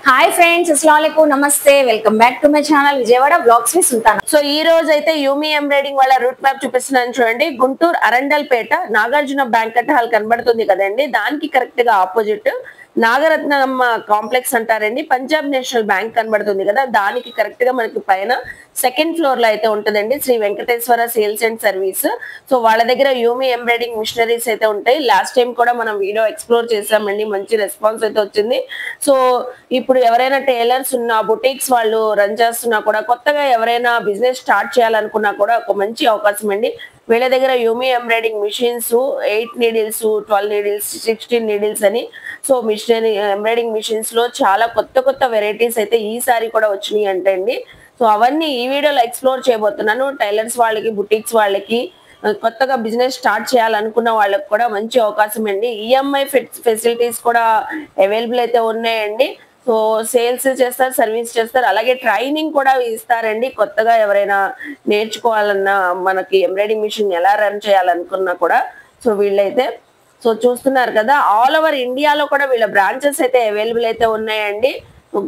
Hi friends, అస్సలాముఅలైకుం, నమస్తే, welcome back to my channel Vijayawada blogs V Sultana. So ఈ రోజు అయితే యూమీ ఎంబ్రాయిడింగ్ వాళ్ళ రూట్ మ్యాప్ చూపిస్తున్నాను చూడండి. గుంటూరు అరండల్పేట నాగార్జున బ్యాంకెట్ హాల్ కనబడుతుంది కదండి, దానికి కరెక్ట్ గా ఆపోజిట్ నాగరత్నమ్మ కాంప్లెక్స్ అంటారండి. పంజాబ్ నేషనల్ బ్యాంక్ కనబడుతుంది కదా, దానికి కరెక్ట్ గా మనకి పైన సెకండ్ ఫ్లోర్ లో అయితే ఉంటుందండి Sri Venkateswara sales and service. So వాళ్ళ దగ్గర యూమీ ఎంబ్రాయిడింగ్ మిషనరీస్ అయితే ఉంటాయి. లాస్ట్ టైం కూడా మనం వీడియో ఎక్స్ప్లోర్ చేసామండి, మంచి రెస్పాన్స్ అయితే వచ్చింది. సో ఇప్పుడు ఎవరైనా టైలర్స్ ఉన్నా, బుటీక్స్ వాళ్ళు రన్ చేస్తున్నా కూడా, కొత్తగా ఎవరైనా బిజినెస్ స్టార్ట్ చేయాలనుకున్నా కూడా ఒక మంచి అవకాశం అండి. వీళ్ళ దగ్గర Yumi embroidering machines 8 needles, 12 needles, 16 needles అని సో మిషనరీ ఎంబ్రాయిడింగ్ మిషన్స్ లో చాలా కొత్త వెరైటీస్ అయితే ఈసారి కూడా వచ్చినాయి అంటే అండి. సో అవన్నీ ఈ వీడియోలో ఎక్స్ప్లోర్ చేయబోతున్నాను. టైలర్స్ వాళ్ళకి, బుటీక్స్ వాళ్ళకి, కొత్తగా బిజినెస్ స్టార్ట్ చేయాలనుకున్న వాళ్ళకి కూడా మంచి అవకాశం అండి. ఈఎంఐ ఫెసిలిటీస్ కూడా అవైలబుల్ అయితే ఉన్నాయండి. సో సేల్స్ చేస్తారు, సర్వీస్ చేస్తారు, అలాగే ట్రైనింగ్ కూడా ఇస్తారండి. కొత్తగా ఎవరైనా నేర్చుకోవాలన్నా, మనకి ఎంబ్రాయిడింగ్ మిషన్ ఎలా రన్ చేయాలనుకున్నా కూడా సో వీళ్ళైతే సో చూస్తున్నారు కదా, ఆల్ ఓవర్ ఇండియాలో కూడా వీళ్ళ బ్రాంచెస్ అయితే అవైలబుల్ అయితే ఉన్నాయండి.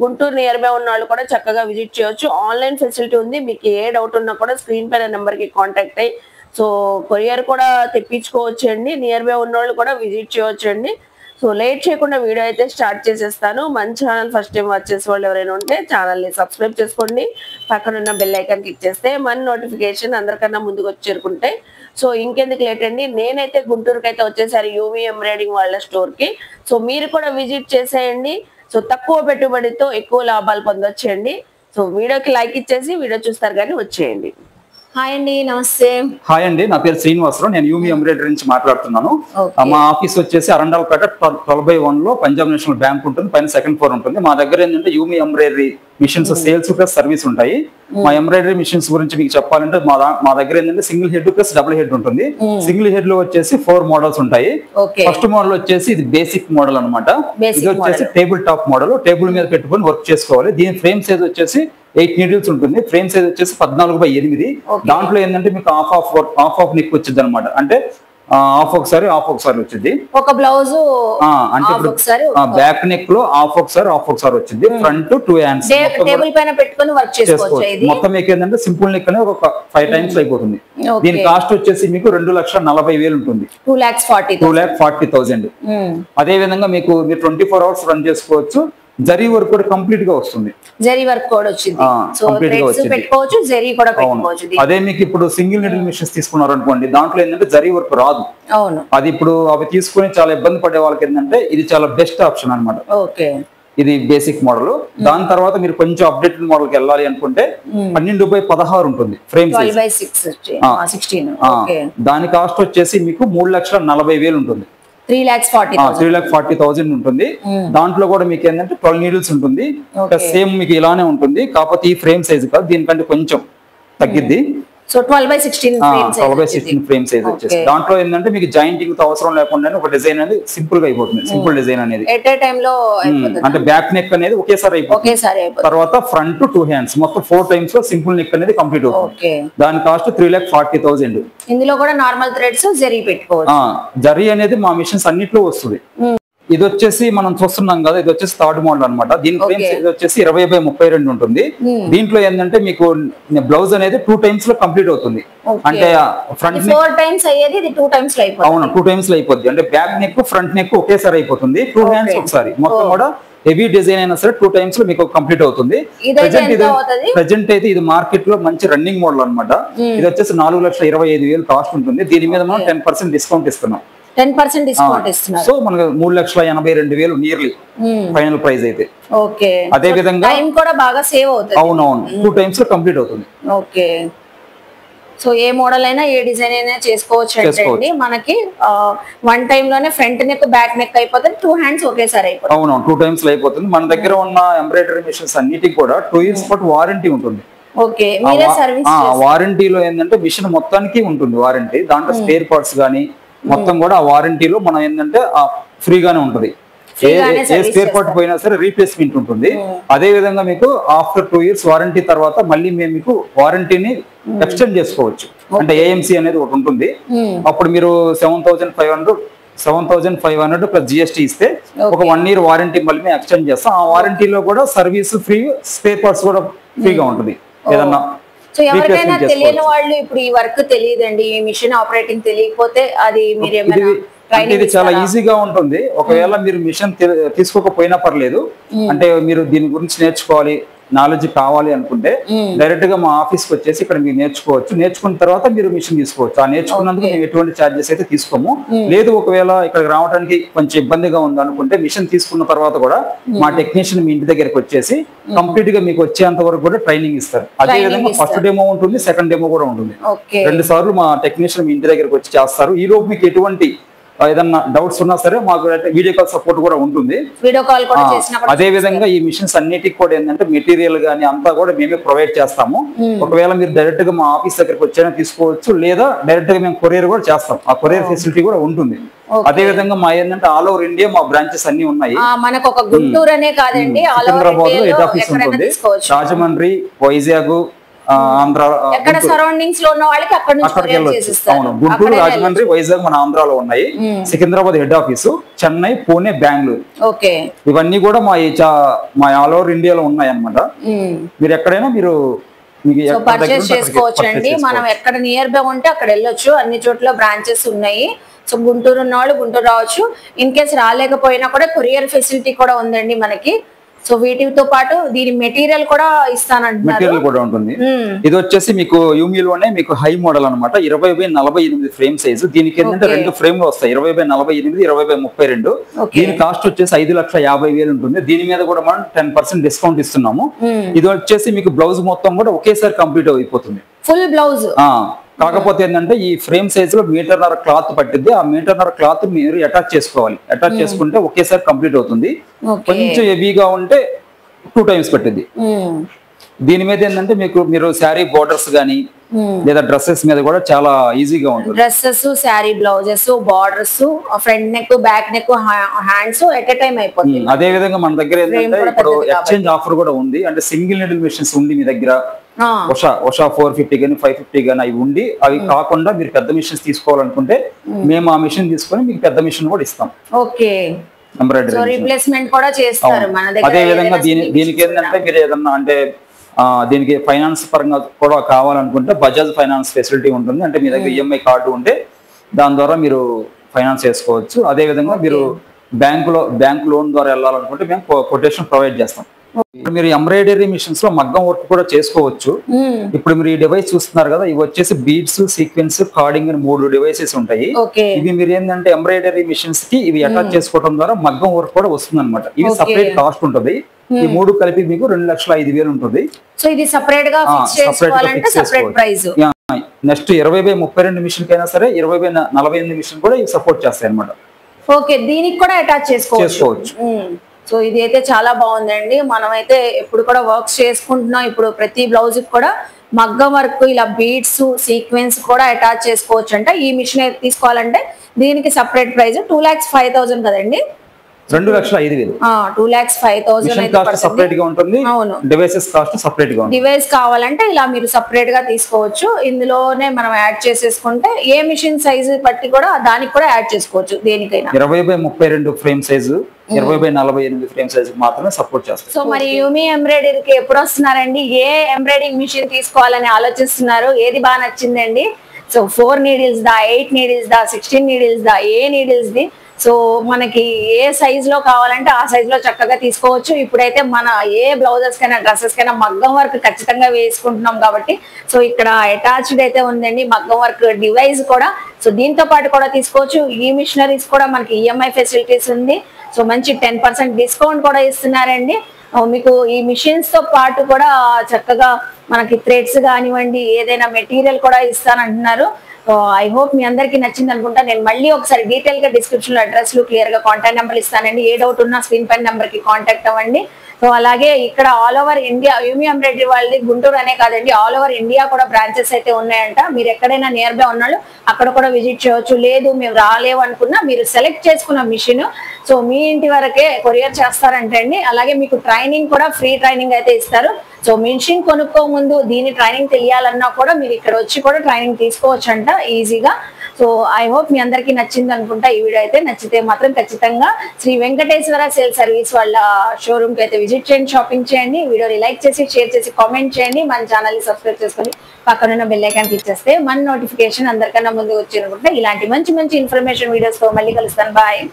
గుంటూరు నియర్ బై ఉన్న వాళ్ళు కూడా చక్కగా విజిట్ చేయొచ్చు. ఆన్లైన్ ఫెసిలిటీ ఉంది. మీకు ఏ డౌట్ ఉన్నా కూడా స్క్రీన్ పైన నెంబర్ కి కాంటాక్ట్ అయ్యి సో కొరియర్ కూడా తెప్పించుకోవచ్చు అండి. నియర్ బై ఉన్న వాళ్ళు కూడా విజిట్ చేయొచ్చు అండి. సో లేట్ చేయకుండా వీడియో అయితే స్టార్ట్ చేసేస్తాను. మన ఛానల్ ఫస్ట్ టైం వాచ్ చేసే వాళ్ళు ఎవరైనా ఉంటే ఛానల్ని సబ్స్క్రైబ్ చేసుకోండి. పక్కన ఉన్న బెల్ ఐకాన్ క్లిక్ చేస్తే మన నోటిఫికేషన్ అందరికన్నా ముందుకు వచ్చి చేరుకుంటాయి. సో ఇంకెందుకు లేట్ అండి, నేనైతే గుంటూరుకి అయితే వచ్చేసారి యూమీ ఎంబ్రాయిడింగ్ వాళ్ళ స్టోర్ కి. సో మీరు కూడా విజిట్ చేసేయండి. సో తక్కువ పెట్టుబడితో ఎక్కువ లాభాలు పొందొచ్చండి. సో వీడియోకి లైక్ ఇచ్చేసి వీడియో చూస్తారు కానీ వచ్చేయండి. హాయ్ అండి, నమస్తే. హాయ్ అండి, నా పేరు శ్రీనివాసరావు. నేను యూమీ ఎంబ్రాయిడరీ నుంచి మాట్లాడుతున్నాను. మా ఆఫీస్ వచ్చేసి అరండల్పేట 12/1 లో పంజాబ్ నేషనల్ బ్యాంక్ ఉంటుంది, పైన సెకండ్ ఫ్లోర్ ఉంటుంది. మా దగ్గర ఏంటంటే Yumi embroidery machines sales plus service ఉంటాయి. మా ఎంబ్రాయిడరీ మిషన్స్ గురించి మీకు చెప్పాలంటే మా దగ్గర ఏంటంటే single head plus double head ఉంటుంది. సింగిల్ హెడ్ లో వచ్చేసి 4 మోడల్స్ ఉంటాయి. ఫస్ట్ మోడల్ వచ్చేసి ఇది బేసిక్ మోడల్ అనమాట. ఇది వచ్చేసి టేబుల్ టాప్ మోడల్, టేబుల్ మీద పెట్టుకొని వర్క్ చేసుకోవాలి. దీని ఫ్రేమ్ సైజ్ వచ్చేసి 8 నీడిల్స్ ఉంటుంది. ఫ్రేమ్ సైజ్ వచ్చేసి 14/8. దాంట్లో ఏంటంటే మీకు హాఫ్ నెక్ వచ్చింది అనమాట. అంటే హాఫ్ ఒకసారి వచ్చింది. ఒక బ్లౌజ్ అంటే బ్యాక్ నెక్ లో హాఫ్ ఒకసారి వచ్చింది. ఫ్రంట్ 2 హ్యాండ్స్ టేబుల్ పైన పెట్టుకొని వర్క్ చేసుకోవచ్చు. మొత్తం మీకు ఏంటంటే సింపుల్ నెక్ అనేది ఒక 5 టైమ్స్ అయిపోతుంది. దీని కాస్ట్ వచ్చేసి మీకు 2,40,000 ఉంటుంది. 2,40,000. అదే విధంగా మీరు 24 hours రన్ చేసుకోవచ్చు. జరీ వర్క్ కూడా కంప్లీట్ గా వస్తుంది. జరీ వర్క్ కూడా వచ్చింది. సో థ్రెడ్స్ పెట్టుకోవచ్చు, జరీ కూడా పెట్టుకోవచ్చు. అదే మీకు ఇప్పుడు సింగిల్ నీడిల్ మిషన్స్ తీసుకున్నారు అనుకోండి, దాంట్లో ఏంటంటే జరీ వర్క్ రాదు. అవును, అది ఇప్పుడు అవి తీసుకుని చాలా ఇబ్బంది పడే వాళ్ళకి ఏంటంటే ఇది చాలా బెస్ట్ ఆప్షన్ అనమాట. ఓకే, ఇది బేసిక్ మోడల్. దాని తర్వాత మీరు కొంచెం అప్డేటెడ్ మోడల్ కి వెళ్ళాలి అనుకుంటే 12/16 ఉంటుంది ఫ్రేమ్ సైజ్. 12/16. దాని కాస్ట్ వచ్చేసి మీకు 3,40,000 ఉంటుంది. 3,40,000 ఉంటుంది. దాంట్లో కూడా మీకు ఏంటంటే 12 నీడిల్స్ ఉంటుంది. సేమ్ మీకు ఇలానే ఉంటుంది, కాకపోతే ఈ ఫ్రేమ్ సైజ్ కాదు, దీనికంటే కొంచెం తగ్గిద్ది. సో 12/16 ఫ్రేమ్ సైజ్ వచ్చేసి దాంట్లో ఏంటంటే మీకు జాయింటింగ్ తో అవసరం లేకుండా ఒక డిజైన్ అనేది సింపుల్ గా అయిపోతుంది. సింపుల్ డిజైన్ అనేది అంటే బ్యాక్ నెక్ అనేది ఒకేసారి అయిపోతుంది. తర్వాత ఫ్రంట్ 2 హ్యాండ్స్ మొత్తం 4 టైమ్స్ లో సింపుల్ నెక్ అనేది కంప్లీట్ అవుతుంది. దాని కాస్ట్ 3,40,000. ఇందులో కూడా నార్మల్ థ్రెడ్స్ జరీ పెట్టుకోవచ్చు. జరీ అనేది మా మిషన్స్ అన్నిట్లో వస్తుంది. ఇది వచ్చేసి మనం చూస్తున్నాం కదా, ఇది వచ్చేసి థర్డ్ మోడల్ అనమాట. దీని ఫ్రేమ్ సైజ్ వచ్చేసి 20/32 ఉంటుంది. దీంట్లో ఏంటంటే మీకు బ్లౌజ్ అనేది 2 టైమ్స్ లో కంప్లీట్ అవుతుంది. అంటే ఫ్రంట్ 4 టైమ్స్ అయ్యేది, ఇది 2 టైమ్స్ లో అయిపోతుంది. అవును, 2 టైమ్స్ లో అయిపోద్ది. అంటే బ్యాక్ నెక్ ఫ్రంట్ నెక్ ఒకేసారి అయిపోతుంది. 2 హ్యాండ్స్ ఒకసారి మొత్తం కూడా హెవీ డిజైన్ అయినా సరే 2 టైమ్స్ లో మీకు కంప్లీట్ అవుతుంది. ప్రెజెంట్ అయితే ఇది మార్కెట్ లో మంచి రన్నింగ్ మోడల్ అనమాట. ఇది వచ్చేసి 4,25,000 కాస్ట్ ఉంటుంది. దీని మీద మనం 10% డిస్కౌంట్ ఇస్తున్నాం. 10% డిస్కౌంట్ ఇస్తున్నారు. సో మనకు 3,82,000 నియర్లీ ఫైనల్ ప్రైస్ అయితే. ఓకే, అదే విధంగా టైం కూడా బాగా సేవ్ అవుతుంది. అవునవును, 2 టైమ్స్ లో కంప్లీట్ అవుతుంది. ఓకే, సో ఏ మోడల్ అయినా, ఏ డిజైన్ అయినా చేసుకోవచ్చు అంటే మనకి 1 టైం లోనే ఫ్రంట్ నెక్ బ్యాక్ నెక్ అయిపోతుంది. 2 హ్యాండ్స్ ఒకేసారి అయిపోతుంది. అవునవును, 2 టైమ్స్ లో అయిపోతుంది. మన దగ్గర ఉన్న ఎంబ్రాయిడరీ మిషన్స్ అన్నిటికి కూడా 2 years పాటు వారంటీ ఉంటుంది. ఓకే, మీరే సర్వీస్ వారంటీలో ఏంటంటే మిషన్ మొత్తానికి ఉంటుంది వారంటీ. దాంట్లో స్పేర్ పార్ట్స్ గానీ మొత్తం కూడా ఆ వారంటీలో మనం ఏంటంటే ఫ్రీగానే ఉంటది. ఏ స్పేర్ పార్ట్ పోయినా సరే రీప్లేస్మెంట్ ఉంటుంది. అదే విధంగా మీకు ఆఫ్టర్ 2 years వారంటీ తర్వాత మళ్ళీ మేము మీకు వారంటీని ఎక్స్టెండ్ చేసుకోవచ్చు. అంటే ఏఎంసీ అనేది ఒకటి ఉంటుంది. అప్పుడు మీరు 7,500 7,500 ప్లస్ జిఎస్టీ ఇస్తే ఒక 1 year వారంటీ మళ్ళీ మేము ఎక్స్టెండ్ చేస్తాం. ఆ వారంటీలో కూడా సర్వీస్ ఫ్రీ, స్పేర్ పార్ట్స్ కూడా ఫ్రీగా ఉంటుంది ఏదన్నా. సో ఎవరికైనా తెలియని వాళ్ళు ఇప్పుడు ఈ వర్క్ తెలియదండి, ఈ మిషన్ ఆపరేటింగ్ తెలియకపోతే అది మీరు ఏమైనా ఇది చాలా ఈజీగా ఉంటుంది. ఒకవేళ మీరు మిషన్ తీసుకోకపోయినా పర్లేదు, అంటే మీరు దీని గురించి నేర్చుకోవాలి, నాలెడ్జ్ కావాలి అనుకుంటే డైరెక్ట్ గా మా ఆఫీస్ కి వచ్చేసి ఇక్కడ మీరు నేర్చుకోవచ్చు. నేర్చుకున్న తర్వాత మీరు మిషన్ తీసుకోవచ్చు. ఆ నేర్చుకున్నందుకు మేము ఎటువంటి ఛార్జెస్ అయితే తీసుకోము. లేదు ఒకవేళ ఇక్కడికి రావడానికి కొంచెం ఇబ్బందిగా ఉంది అనుకుంటే మిషన్ తీసుకున్న తర్వాత కూడా మా టెక్నీషియన్ మీ ఇంటి దగ్గరికి వచ్చేసి కంప్లీట్ గా మీకు వచ్చేంత వరకు కూడా ట్రైనింగ్ ఇస్తారు. అదే విధంగా ఫస్ట్ డెమో ఉంటుంది, సెకండ్ డెమో కూడా ఉంటుంది. 2 సార్లు మా టెక్నీషియన్ మీ ఇంటి దగ్గరికి వచ్చి చేస్తారు. ఈ లోపు మీకు ఎటువంటి ఏదన్నా డౌట్స్ ఉన్నా సరే మాకు వీడియో కాల్ సపోర్ట్ కూడా ఉంటుంది. అదే విధంగా ఈ మిషన్స్ అన్నిటికి కూడా ఏంటంటే మెటీరియల్ గానీ అంతా కూడా మేమే ప్రొవైడ్ చేస్తాము. ఒకవేళ మీరు డైరెక్ట్ గా మా ఆఫీస్ దగ్గరికి వచ్చైనా తీసుకోవచ్చు, లేదా డైరెక్ట్ గా మేము కొరియర్ కూడా చేస్తాం. ఆ కొరియర్ ఫెసిలిటీ కూడా ఉంటుంది. అదే విధంగా మా ఏంటంటే ఆల్ ఓవర్ ఇండియా మా బ్రాంచెస్ అన్ని ఉన్నాయి. మనకు ఒక గుంటూరు అనే కాదండి, సికింద్రాబాద్ లో హెడ్ ఆఫీస్ ఉంటుంది, రాజమండ్రి, వైజాగ్, ఆంధ్ర, సరౌండింగ్స్ లో ఉన్న వాళ్ళకి అక్కడికి వెళ్ళొచ్చు. అవును, గుంటూరు, రాజమండ్రి, వైజాగ్ మన ఆంధ్రాలో ఉన్నాయి. సికింద్రాబాద్ హెడ్ ఆఫీస్, చెన్నై, పూణే, బెంగళూరు, ఇవన్నీ కూడా మా ఆల్ ఓవర్ ఇండియాలో ఉన్నాయి అన్నమాట. మీరు ఎక్కడైనా మీరు పర్చేస్ చేసుకోవచ్చు అండి. మనం ఎక్కడ నియర్ బై ఉంటే అక్కడ వెళ్ళొచ్చు. అన్ని చోట్ల బ్రాంచెస్ ఉన్నాయి. సో గుంటూరు ఉన్న వాళ్ళు గుంటూరు రావచ్చు. ఇన్ కేసు రాలేకపోయినా కూడా కొరియర్ ఫెసిలిటీ కూడా ఉందండి మనకి. సో వీటితో పాటు దీని మెటీరియల్ కూడా ఇస్తానంటున్నారు. మెటీరియల్ కూడా ఉంటుంది. ఇది వచ్చేసి మీకు యూమీలోనే మీకు హై మోడల్ అనమాట, 20x48 ఫ్రేమ్ సైజు. దీనికి ఏంటంటే 2 ఫ్రేమ్లు వస్తాయి, 20x48, 20x32. దీని కాస్ట్ వచ్చేసి 5,50,000 ఉంటుంది. దీని మీద కూడా మనం 10% డిస్కౌంట్ ఇస్తున్నాము. ఇది వచ్చేసి మీకు బ్లౌజ్ మొత్తం కూడా ఒకేసారి కంప్లీట్ అయిపోతుంది, ఫుల్ బ్లౌజ్. కాకపోతే ఏంటంటే ఈ ఫ్రేమ్ సైజ్ లో 1.5 మీటర్ క్లాత్ పట్టింది. ఆ 1.5 మీటర్ క్లాత్ మీరు అటాచ్ చేసుకోవాలి. అటాచ్ చేసుకుంటే ఒకేసారి కంప్లీట్ అవుతుంది. కొంచెం హెవీగా ఉంటే 2 times పట్టింది. దీని మీద ఏంటంటే మీరు శారీ బోర్డర్స్ గానీ లేదా డ్రెస్సెస్ మీద కూడా చాలా ఈజీగా ఉంటుంది. Dresses, sari blouses, borders, front neck, back neck, hands at a time అయిపోతుంది. అదే విధంగా మన దగ్గర ఏంటంటే ఇప్పుడు ఎక్స్చేంజ్ ఆఫర్ కూడా ఉంది. అంటే సింగిల్ నీడిల్ మిషన్స్ ఉంది మీ దగ్గర, ఉషా 450 గానీ 550 గానీ అవి ఉండి, అవి కాకుండా మీరు పెద్ద మిషన్స్ తీసుకోవాలనుకుంటే మేము ఆ మిషన్ తీసుకొని మీకు పెద్ద మిషన్ కూడా ఇస్తాం. రీప్లేస్మెంట్ కూడా చేస్తారు మన దగ్గర. అదే విధంగా దీనికి ఏంటంటే మీరు ఏదన్నా అంటే దీనికి ఫైనాన్స్ పరంగా కూడా కావాలనుకుంటే బజాజ్ ఫైనాన్స్ ఫెసిలిటీ ఉంటుంది. అంటే మీ దగ్గర ఈఎంఐ కార్డు ఉంటే దాని ద్వారా మీరు ఫైనాన్స్ చేసుకోవచ్చు. అదే విధంగా మీరు బ్యాంక్ లోన్ ద్వారా వెళ్ళాలనుకుంటే మేము కొటేషన్ ప్రొవైడ్ చేస్తాం. ఇప్పుడు మీరు ఎంబ్రాయిడరీ మిషన్స్ లో మగ్గం వర్క్ కూడా చేసుకోవచ్చు. ఇప్పుడు మీరు ఈ డివైస్ చూస్తున్నారు కదా, ఇవి వచ్చేసి బీడ్స్, సీక్వెన్స్, కార్డింగ్ అని 3 డివైసెస్ ఉంటాయి. ఇవి మీరు ఏంటంటే ఎంబ్రాయిడరీ మిషన్స్ కి ఇవి అటాచ్ చేసుకోవడం ద్వారా మగ్గం వర్క్ కూడా వస్తుంది అనమాట. ఇవి సపరేట్ కాస్ట్ ఉంటుంది. ఈ 3 కలిపి మీకు 2,05,000 ఉంటుంది. సో ఇది సపరేట్ గా ఫిక్స్ చేసుకోవాలంటే separate price. Next 20x32 machine కైనా సరే 20x48 మిషన్ కూడా ఇవి సపోర్ట్ చేస్తాయి అనమాట. ఓకే, దీనికి కూడా అటాచ్ చేసుకోవచ్చు. సో ఇది అయితే చాలా బాగుందండి. మనమైతే ఎప్పుడు కూడా వర్క్స్ చేసుకుంటున్నాం. ఇప్పుడు ప్రతి బ్లౌజ్ కూడా మగ్గం వర్క్, ఇలా బీడ్స్, సీక్వెన్స్ కూడా అటాచ్ చేసుకోవచ్చు అంట. ఈ మిషన్ తీసుకోవాలంటే దీనికి సపరేట్ ప్రైస్ 2,05,000 కదండి. 2,05,000. 2,05,000 సెపరేట్ గా ఉంటుంది. అవును, డివైసెస్ కాస్ట్ సెపరేట్ గా ఉంటుంది. డివైస్ కావాలంటే ఇలా మీరు సెపరేట్ గా తీసుకోవచ్చు. ఇందులోనే మనం యాడ్ చేసేసుకుంటే ఏ మిషన్ సైజ్ బట్టి కూడా దానికి కూడా యాడ్ చేసుకోవచ్చు. దేనికైనా 20x32 frame size, 20x48 frame size మాత్రమే సపోర్ట్ చేస్తారు. సో మరి యూమీ ఎంబ్రాయిడరీకి ఎప్పుడు వస్తున్నారండి? ఏ ఎంబ్రాయిడరింగ్ మిషన్ తీసుకోవాలని ఆలోచిస్తున్నారు? ఏది బాగా నచ్చిందండి? సో 4 నీడిల్స్ దా, 8 నీడిల్స్ దా, 16 నీడిల్స్ దా, ఏ నీడిల్స్ ది? సో మనకి ఏ సైజ్ లో కావాలంటే ఆ సైజ్ లో చక్కగా తీసుకోవచ్చు. ఇప్పుడైతే మన ఏ బ్లౌజెస్ కైనా డ్రెస్సెస్ కైనా మగ్గం వర్క్ ఖచ్చితంగా వేసుకుంటున్నాం కాబట్టి సో ఇక్కడ అటాచ్డ్ అయితే ఉందండి మగ్గం వర్క్ డివైస్ కూడా. సో దీంతో పాటు కూడా తీసుకోవచ్చు. ఈ మిషనరీస్ కూడా మనకి ఈఎంఐ ఫెసిలిటీస్ ఉంది. సో మంచి 10% డిస్కౌంట్ కూడా ఇస్తున్నారండి. మీకు ఈ మిషన్స్ తో పాటు కూడా చక్కగా మనకి థ్రెడ్స్ కానివ్వండి, ఏదైనా మెటీరియల్ కూడా ఇస్తానంటున్నారు. ఐ హోప్ మీ అందరికి నచ్చింది అనుకుంటా. నేను మళ్ళీ ఒకసారి డీటెయిల్ గా డిస్క్రిప్షన్ లో అడ్రస్లు క్లియర్ గా కాంటాక్ట్ నెంబర్ ఇస్తానండి. ఏ డౌట్ ఉన్నా స్క్రీన్ పైన నెంబర్ కి కాంటాక్ట్ అవ్వండి. సో అలాగే ఇక్కడ all over India you me embroidery వాళ్ళది గుంటూరు అనే కాదండి, ఆల్ ఓవర్ ఇండియా కూడా బ్రాంచెస్ అయితే ఉన్నాయంట. మీరు ఎక్కడైనా నియర్ బై ఉన్నాళ్ళు అక్కడ కూడా విజిట్ చేయవచ్చు. లేదు మేము రాలేవు అనుకున్నా మీరు సెలెక్ట్ చేసుకున్న మిషన్ సో మీ ఇంటి వరకే కొరియర్ చేస్తారంటే అండి. అలాగే మీకు ట్రైనింగ్ కూడా ఫ్రీ ట్రైనింగ్ అయితే ఇస్తారు. సో మిషన్ కొనుక్కో ముందు దీని ట్రైనింగ్ తెలియాలన్నా కూడా మీరు ఇక్కడ వచ్చి కూడా ట్రైనింగ్ తీసుకోవచ్చు అంట ఈజీగా. సో ఐ హోప్ మీ అందరికీ నచ్చింది అనుకుంటా ఈ వీడియో అయితే. నచ్చితే మాత్రం ఖచ్చితంగా శ్రీ వెంకటేశ్వర సేల్ సర్వీస్ వాళ్ళ షోరూమ్ కి అయితే విజిట్ చేయండి, షాపింగ్ చేయండి. వీడియోని లైక్ చేసి షేర్ చేసి కామెంట్ చేయండి. మన ఛానల్ ని సబ్స్క్రైబ్ చేసుకొని పక్కనున్న బెల్ ఐకాన్ క్లిక్ చేస్తే మన నోటిఫికేషన్ అందరికన్నా ముందు వచ్చి అనుకుంటే ఇలాంటి మంచి మంచి ఇన్ఫర్మేషన్ వీడియోస్ తో మళ్ళీ కలుస్తాను. బాయ్.